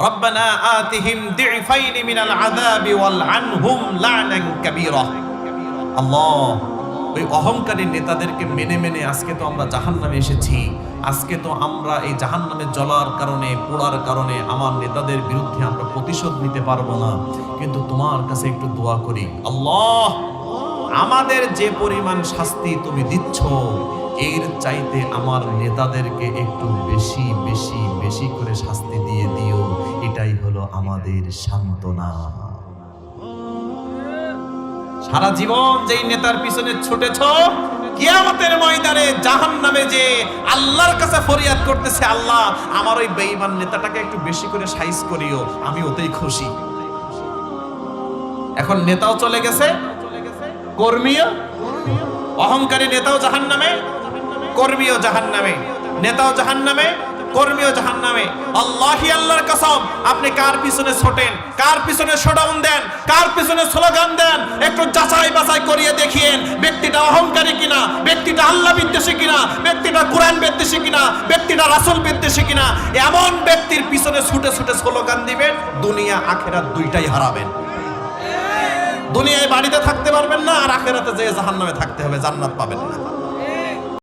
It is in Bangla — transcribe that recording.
রব্বানা আতিহিম দি'ফাইন মিনাল আযাবি ওয়াল আনহুম লা'নান কাবীরা। আল্লাহ, ওই অহংকারী নেতাদেরকে মেনে মেনে আজকে তো আমরা জাহান্নামে এসেছি। আজকে তো আমরা এই জাহান্নামে জ্বলার কারণে, পোড়ার কারণে আমার নেতাদের বিরুদ্ধে আমরা প্রতিশোধ নিতে পারবো না। কিন্তু তোমার কাছে একটু দোয়া করি, আল্লাহ আমাদের যে পরিমাণ শাস্তি তুমি দিচ্ছ, এর চাইতে আমার নেতাদেরকে একটু বেশি বেশি বেশি করে শাস্তি দিয়ে দিও। এটাই হলো আমাদের সান্ত্বনা। সারা জীবন যেই নেতার পিছনে ছুটেছ, কিয়ামতের ময়দানে জাহান্নামে যে আল্লাহর কাছে ফরিয়াদ করতেছে, আল্লাহ আমার ওই বেঈমান নেতাটাকে একটু বেশি করে সাইজ করিও, আমি ওতেই খুশি। এখন নেতাও চলে গেছে, কর্মীও, অহংকারী নেতাও জাহান্নামে, কর্মীও জাহান্নামে। নেতাও জাহান্নামে, কর্মীও জাহান্নামে। আল্লাহি আল্লাহর কসম, আপনি কার পিছনে ছোটেন, কার পিছনে শোডাউন দেন, কার পিছনে স্লোগান দেন, একটু যাচাই বাছাই করিয়ে দেখিয়েন ব্যক্তিটা অহংকারী কিনা, ব্যক্তিটা আল্লাহ বিদ্বেষী কিনা, ব্যক্তিটা কোরআন বিদ্বেষী কিনা, ব্যক্তিটা রাসূল বিদ্বেষী কিনা। এমন ব্যক্তির পিছনে ছুটে ছুটে স্লোগান দিবেন, দুনিয়া আখিরাত দুইটাই হারাবেন। দুনিয়ায় বাড়িতে থাকতে পারবেন না, আর আখিরাতে যেয়ে জাহান্নামে থাকতে হবে, জান্নাত পাবেন না।